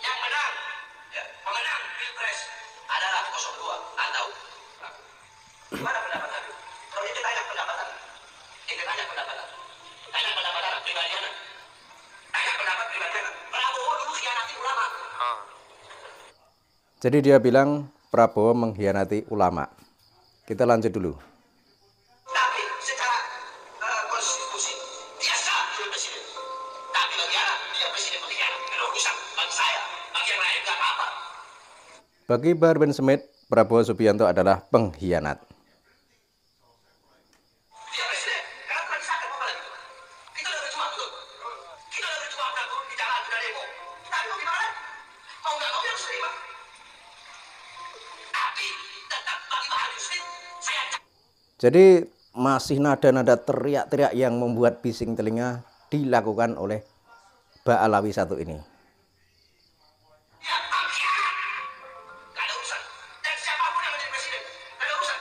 Yang menang, ya, pemenang Pilpres adalah 02. Atau gimana pendapat Habib? Kalau itu tanya pendapatan, tanya pendapatan, tanya pendapatan pribadiana, tanya pendapat pribadiana. Prabowo dulu khianati ulama. Jadi dia bilang Prabowo mengkhianati ulama. Kita lanjut dulu. Tapi secara konstitusi dia sah jadi presiden. Tapi bagi anak dia presiden mengkhianat. Kalau urusan bagi saya, bagi yang lain nggak apa-apa. Bagi Bahar bin Smith, Prabowo Subianto adalah pengkhianat. Dia presiden, karena pernah disahkan apa lagi? Kita udah berjuang betul. Kita udah berjuang udah turun di jalan udah demo. Tapi mau gimana? Mau nggak mau harus terima. Tapi tetap bagi Bahar bin Smith saya. Jadi masih nada-nada teriak-teriak yang membuat bising telinga dilakukan oleh Mbak Alawi satu ini. Ya, pengkhianat. Nggak ada urusan. Dan siapapun yang menjadi presiden, nggak ada urusan.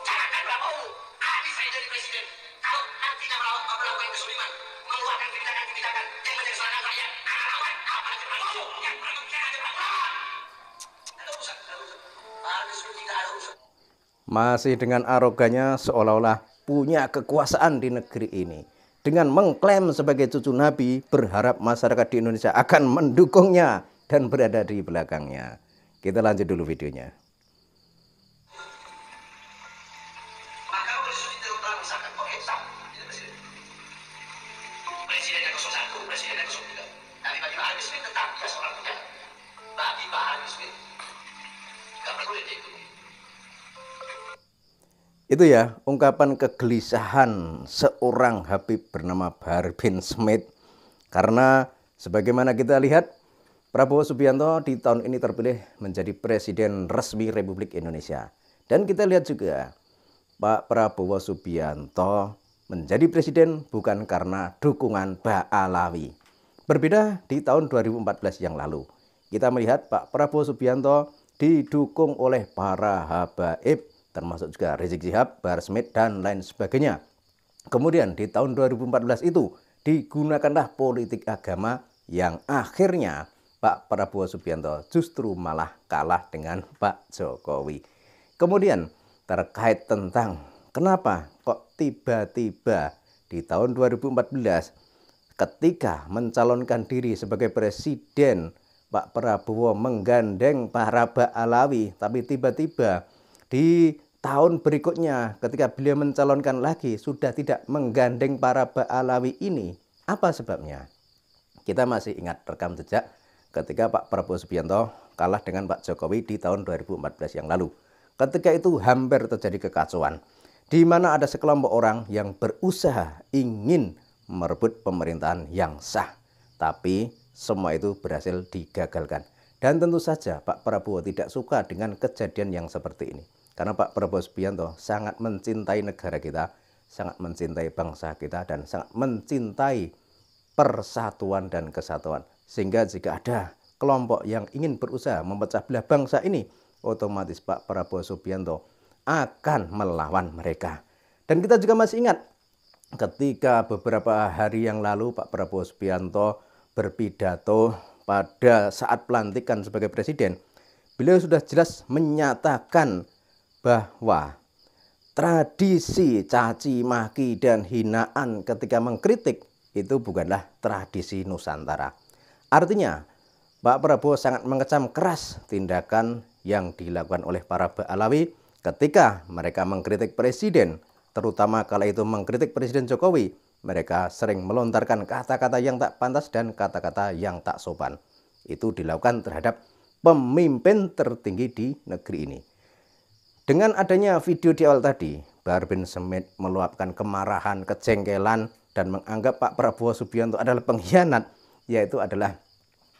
Jangankan Prabowo, habis saya jadi presiden. Kalau nantinya melakukan kesuliman, mengeluarkan kebijakan-kebijakan yang menyesalkan rakyat, lawan apalagi Prabowo yang pengkhianat Prabowo. Nggak ada urusan, nggak ada urusan. Habis itu tidak ada urusan. Masih dengan arogannya seolah-olah punya kekuasaan di negeri ini. Dengan mengklaim sebagai cucu Nabi, berharap masyarakat di Indonesia akan mendukungnya dan berada di belakangnya. Kita lanjut dulu videonya. Maka presiden itu telah misalkan, oke, sah, jadi presiden. Presiden yang 01, presiden yang 03. Tapi bagi Bahar bin Smith tetap dia seorang penjahat. Bagi Bahar bin Smith, nggak perlu diikuti. Itu ya ungkapan kegelisahan seorang Habib bernama Bahar bin Smith. Karena sebagaimana kita lihat, Prabowo Subianto di tahun ini terpilih menjadi Presiden resmi Republik Indonesia. Dan kita lihat juga Pak Prabowo Subianto menjadi presiden bukan karena dukungan Mbak Alawi. Berbeda di tahun 2014 yang lalu. Kita melihat Pak Prabowo Subianto didukung oleh para habaib, termasuk juga Rizik Syihab, Bahar Smith, dan lain sebagainya. Kemudian di tahun 2014 itu digunakanlah politik agama yang akhirnya Pak Prabowo Subianto justru malah kalah dengan Pak Jokowi. Kemudian terkait tentang kenapa kok tiba-tiba di tahun 2014 ketika mencalonkan diri sebagai presiden Pak Prabowo menggandeng para Mbak Alawi, tapi tiba-tiba di tahun berikutnya ketika beliau mencalonkan lagi sudah tidak menggandeng para Mbak Alawi ini. Apa sebabnya? Kita masih ingat rekam jejak ketika Pak Prabowo Subianto kalah dengan Pak Jokowi di tahun 2014 yang lalu. Ketika itu hampir terjadi kekacauan, di mana ada sekelompok orang yang berusaha ingin merebut pemerintahan yang sah. Tapi semua itu berhasil digagalkan. Dan tentu saja Pak Prabowo tidak suka dengan kejadian yang seperti ini. Karena Pak Prabowo Subianto sangat mencintai negara kita, sangat mencintai bangsa kita, dan sangat mencintai persatuan dan kesatuan. Sehingga jika ada kelompok yang ingin berusaha memecah belah bangsa ini, otomatis Pak Prabowo Subianto akan melawan mereka. Dan kita juga masih ingat ketika beberapa hari yang lalu Pak Prabowo Subianto berpidato pada saat pelantikan sebagai presiden. Beliau sudah jelas menyatakan bahwa tradisi caci maki dan hinaan ketika mengkritik itu bukanlah tradisi Nusantara. Artinya Pak Prabowo sangat mengecam keras tindakan yang dilakukan oleh para Mbak Alawi ketika mereka mengkritik presiden, terutama kala itu mengkritik Presiden Jokowi. Mereka sering melontarkan kata-kata yang tak pantas dan kata-kata yang tak sopan. Itu dilakukan terhadap pemimpin tertinggi di negeri ini. Dengan adanya video di awal tadi, Bahar bin Smith meluapkan kemarahan, kejengkelan, dan menganggap Pak Prabowo Subianto adalah pengkhianat, yaitu adalah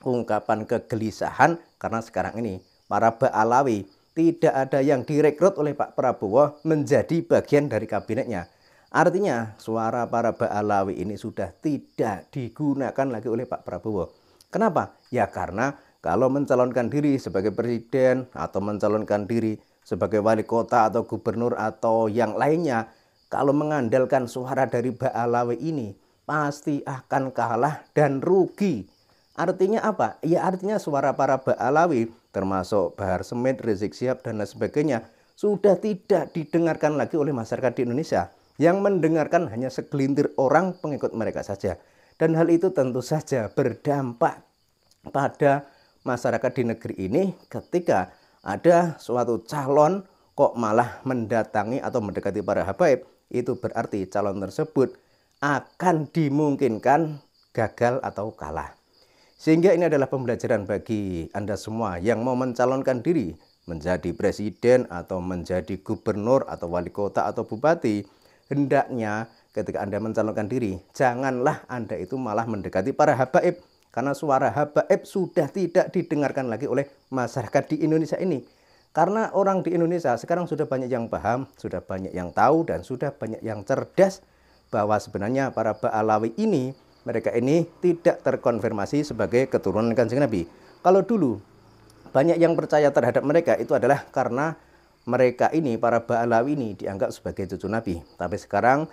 ungkapan kegelisahan karena sekarang ini para Mbak Alawi tidak ada yang direkrut oleh Pak Prabowo menjadi bagian dari kabinetnya. Artinya suara para Mbak Alawi ini sudah tidak digunakan lagi oleh Pak Prabowo. Kenapa? Ya karena kalau mencalonkan diri sebagai presiden atau mencalonkan diri sebagai wali kota atau gubernur atau yang lainnya, kalau mengandalkan suara dari Mbak Alawi ini pasti akan kalah dan rugi. Artinya apa? Ya artinya suara para Ba'alawi, termasuk Bahar Smith, Rizik Syihab, dan lain sebagainya, sudah tidak didengarkan lagi oleh masyarakat di Indonesia. Yang mendengarkan hanya segelintir orang pengikut mereka saja. Dan hal itu tentu saja berdampak pada masyarakat di negeri ini ketika ada suatu calon kok malah mendatangi atau mendekati para habaib. Itu berarti calon tersebut akan dimungkinkan gagal atau kalah. Sehingga ini adalah pembelajaran bagi Anda semua yang mau mencalonkan diri menjadi presiden atau menjadi gubernur atau wali kota atau bupati. Hendaknya ketika Anda mencalonkan diri, janganlah Anda itu malah mendekati para habaib. Karena suara habaib sudah tidak didengarkan lagi oleh masyarakat di Indonesia ini. Karena orang di Indonesia sekarang sudah banyak yang paham, sudah banyak yang tahu, dan sudah banyak yang cerdas bahwa sebenarnya para Ba'alawi ini, mereka ini tidak terkonfirmasi sebagai keturunan Kanjeng Nabi. Kalau dulu banyak yang percaya terhadap mereka itu adalah karena mereka ini, para Ba'alawi ini dianggap sebagai cucu Nabi. Tapi sekarang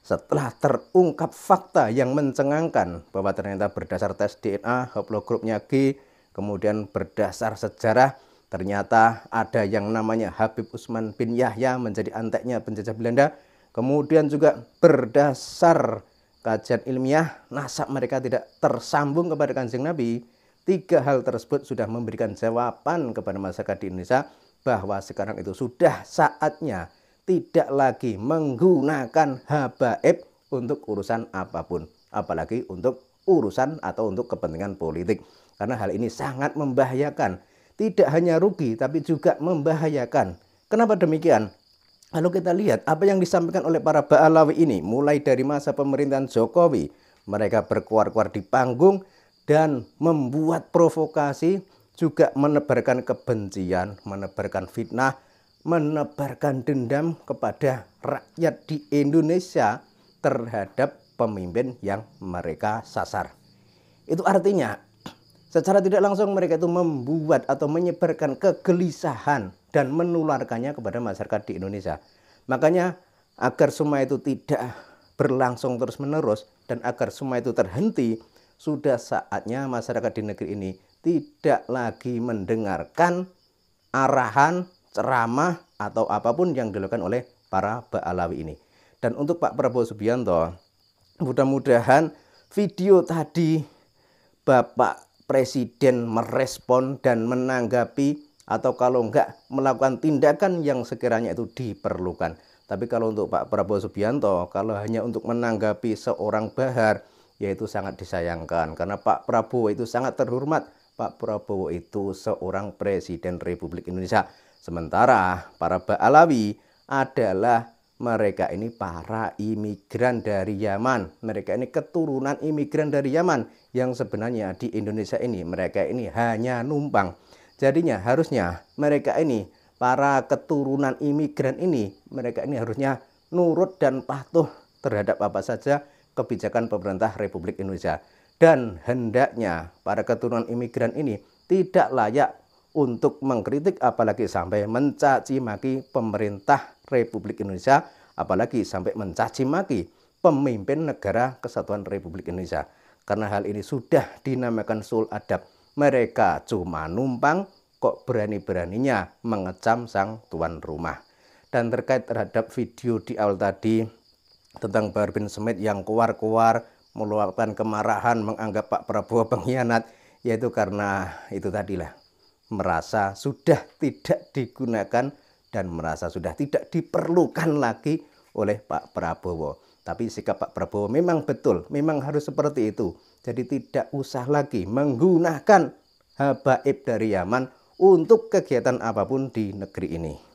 setelah terungkap fakta yang mencengangkan bahwa ternyata berdasar tes DNA, haplogrupnya G, kemudian berdasar sejarah, ternyata ada yang namanya Habib Utsman bin Yahya menjadi anteknya penjajah Belanda. Kemudian juga berdasar kajian ilmiah, nasab mereka tidak tersambung kepada Kanjeng Nabi. 3 hal tersebut sudah memberikan jawaban kepada masyarakat di Indonesia bahwa sekarang itu sudah saatnya tidak lagi menggunakan habaib untuk urusan apapun, apalagi untuk urusan atau untuk kepentingan politik. Karena hal ini sangat membahayakan, tidak hanya rugi tapi juga membahayakan. Kenapa demikian? Kalau kita lihat apa yang disampaikan oleh para Ba'alawi ini, mulai dari masa pemerintahan Jokowi, mereka berkuar-kuar di panggung dan membuat provokasi, juga menebarkan kebencian, menebarkan fitnah, menebarkan dendam kepada rakyat di Indonesia terhadap pemimpin yang mereka sasar. Itu artinya secara tidak langsung mereka itu membuat atau menyebarkan kegelisahan dan menularkannya kepada masyarakat di Indonesia. Makanya agar semua itu tidak berlangsung terus-menerus dan agar semua itu terhenti, sudah saatnya masyarakat di negeri ini tidak lagi mendengarkan arahan, ceramah, atau apapun yang dilakukan oleh para Ba'alawi ini. Dan untuk Pak Prabowo Subianto, mudah-mudahan video tadi Bapak Presiden merespon dan menanggapi, atau kalau enggak melakukan tindakan yang sekiranya itu diperlukan. Tapi kalau untuk Pak Prabowo Subianto, kalau hanya untuk menanggapi seorang Bahar, yaitu sangat disayangkan. Karena Pak Prabowo itu sangat terhormat. Pak Prabowo itu seorang Presiden Republik Indonesia. Sementara para Ba'alawi adalah mereka ini para imigran dari Yaman. Mereka ini keturunan imigran dari Yaman yang sebenarnya di Indonesia ini mereka ini hanya numpang. Jadinya harusnya mereka ini para keturunan imigran ini mereka ini harusnya nurut dan patuh terhadap apa saja kebijakan pemerintah Republik Indonesia. Dan hendaknya para keturunan imigran ini tidak layak untuk mengkritik, apalagi sampai mencaci maki pemerintah Republik Indonesia, apalagi sampai mencaci maki pemimpin negara Kesatuan Republik Indonesia. Karena hal ini sudah dinamakan suul adab. Mereka cuma numpang, kok berani-beraninya mengecam sang tuan rumah. Dan terkait terhadap video di awal tadi tentang Bahar bin Smith yang keluar-keluar meluapkan kemarahan, menganggap Pak Prabowo pengkhianat, yaitu karena itu tadilah, merasa sudah tidak digunakan dan merasa sudah tidak diperlukan lagi oleh Pak Prabowo. Tapi sikap Pak Prabowo memang betul, memang harus seperti itu. Jadi tidak usah lagi menggunakan habaib dari Yaman untuk kegiatan apapun di negeri ini.